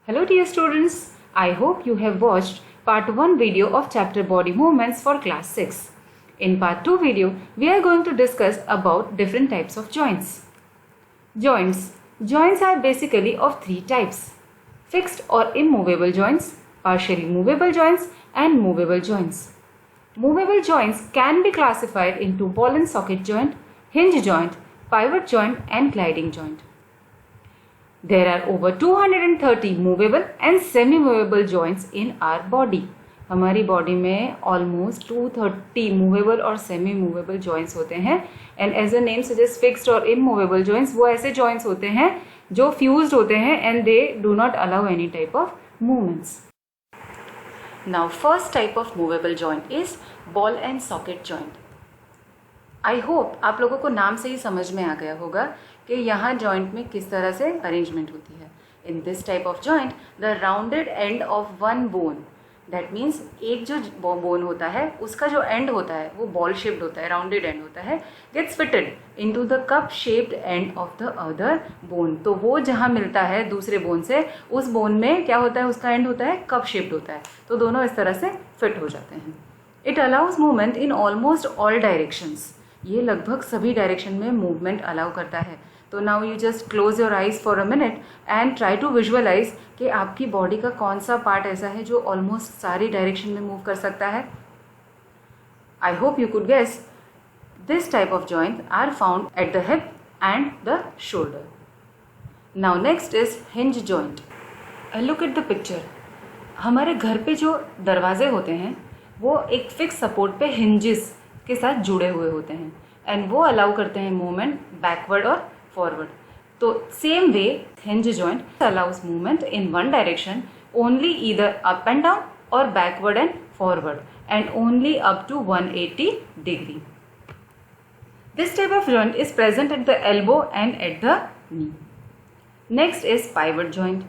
Hello dear students, I hope you have watched part 1 video of chapter body movements for class 6. In part 2 video, we are going to discuss about different types of joints. Joints. Joints are basically of three types. Fixed or immovable joints, partially movable joints and movable joints. Movable joints can be classified into ball and socket joint, hinge joint, pivot joint and gliding joint. There are over 230 movable and semi-movable joints in our body. हमारी body में almost 230 movable और semi movable joints होते हैं and as a name suggest fixed और immovable joints वो ऐसे joints होते हैं जो फ्यूज्ड होते हैं and they do not allow any type of movements. Now first type of movable joint is ball and socket joint. I hope आप लोगों को नाम से ही समझ में आ गया होगा कि यहाँ जॉइंट में किस तरह से अरेंजमेंट होती है. In this type of joint the rounded end of one bone, that means एक जो बोन होता है उसका जो एंड होता है वो बॉल शेप्ड होता है, राउंडेड एंड होता है, gets fitted into the cup shaped end of the other bone. तो वो जहाँ मिलता है दूसरे बोन से, उस बोन में क्या होता है, उसका एंड होता है कप शेप्ड होता है. तो दोनों इस तरह से फिट हो जाते हैं. It allows movement in almost all directions. ये लगभग सभी डायरेक्शन में मूवमेंट अलाउ करता है. तो now you just close your eyes for a minute and try to visualise कि आपकी बॉडी का कौन सा पार्ट ऐसा है जो ऑलमोस्ट सारी डायरेक्शन में मूव कर सकता है. I hope you could guess. This type of joint are found at the hip and the shoulder. Now next is hinge joint. Look at the picture. हमारे घर पे जो दरवाजे होते हैं वो एक फिक्स सपोर्ट पे हिंजेस के साथ जुड़े हुए होते हैं एंड वो अलाउ करते हैं मूवमेंट बैकवर्ड और फॉरवर्ड. तो same way hinge joint allows movement in one direction only either up and down और backward and forward and only up to 180 degree. This type of joint is present at the elbow and at the knee. Next is pivot joint.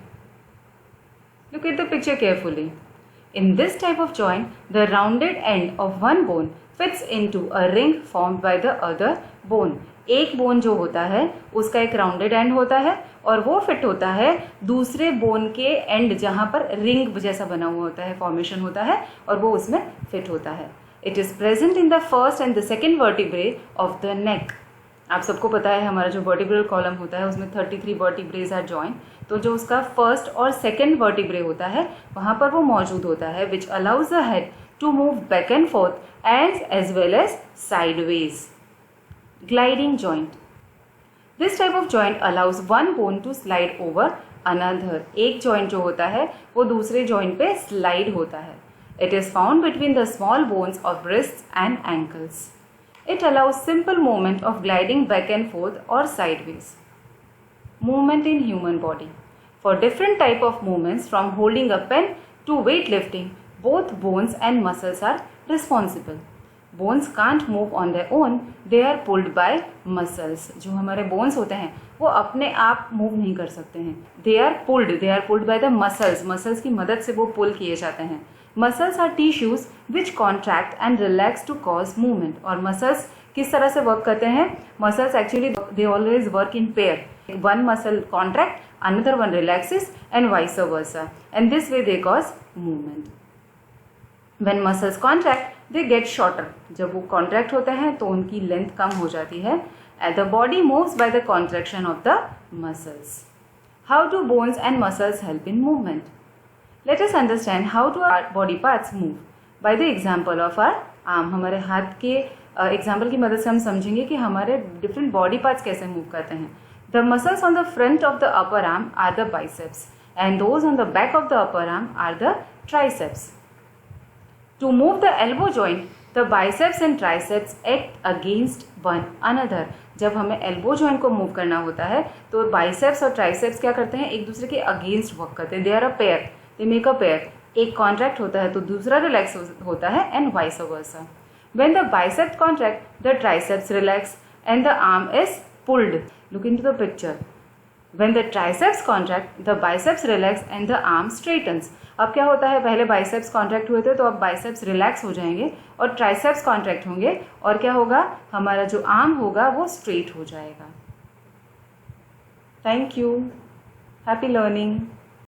Look at the picture carefully. In this type of joint, the rounded end of one bone fits into a ring formed by the other bone. एक bone जो होता है उसका एक rounded end होता है और वो फिट होता है दूसरे बोन के एंड जहाँ पर रिंग जैसा बना हुआ होता है, फॉर्मेशन होता है और वो उसमें फिट होता है. It is present in the first and the second vertebrae of the neck. आप सबको पता है हमारा जो वर्टिब्रल कॉलम होता है उसमें 33 वर्टिब्रेज आर जॉइंट. तो जो उसका फर्स्ट और सेकेंड वर्टिब्रे होता है वहाँ पर वो मौजूद होता है which allows the head to move back and forth as well as sideways. Gliding joint. This type of joint allows one bone to slide over another. एक जॉइंट जो होता है वो दूसरे जॉइंट पे स्लाइड होता है. It is found between the small bones of wrist and ankles. It allows simple movement of gliding back and forth or sideways. Movement in human body. For different type of movements from holding a pen to weightlifting, both bones and muscles are responsible. Bones can't move on their own, they are pulled by muscles. जो हमारे bones होते हैं वो अपने आप move नहीं कर सकते हैं. They are pulled by the muscles. Muscles की मदद से वो pull किए जाते हैं. Muscles are tissues which contract and relax to cause movement. और muscles किस तरह से वर्क करते हैं? Muscles actually they always work in pair. One muscle contract, another one relaxes and vice versa. And this way they cause movement. When muscles contract, they get shorter. जब वो contract होते हैं तो उनकी length कम हो जाती है. And the body moves by the contraction of the muscles. How do bones and muscles help in movement? Let us understand how do our body parts move by the example of our arm. हमारे हाथ के example की मदद से हम समझेंगे कि हमारे डिफरेंट बॉडी पार्ट्स कैसे मूव करते हैं. The muscles on the front of the upper arm are the biceps and those on the back of the upper arm are the triceps. To move the elbow joint the biceps and triceps act against one another. जब हमें elbow joint को move करना होता है तो biceps और triceps क्या करते हैं, एक दूसरे के अगेंस्ट वर्क करते हैं. They are a pair, they make a pair. एक कॉन्ट्रैक्ट होता है तो दूसरा रिलैक्स होता है and vice versa. When the biceps contract, the triceps relax and the arm is pulled. Look into the picture. When the triceps contract, the biceps relax and the arm straightens. अब क्या होता है, पहले biceps contract हुए थे तो अब biceps relax हो जाएंगे और ट्राइसेप्स कॉन्ट्रैक्ट होंगे और क्या होगा, हमारा जो आर्म होगा वो स्ट्रेट हो जाएगा. Thank you. Happy learning.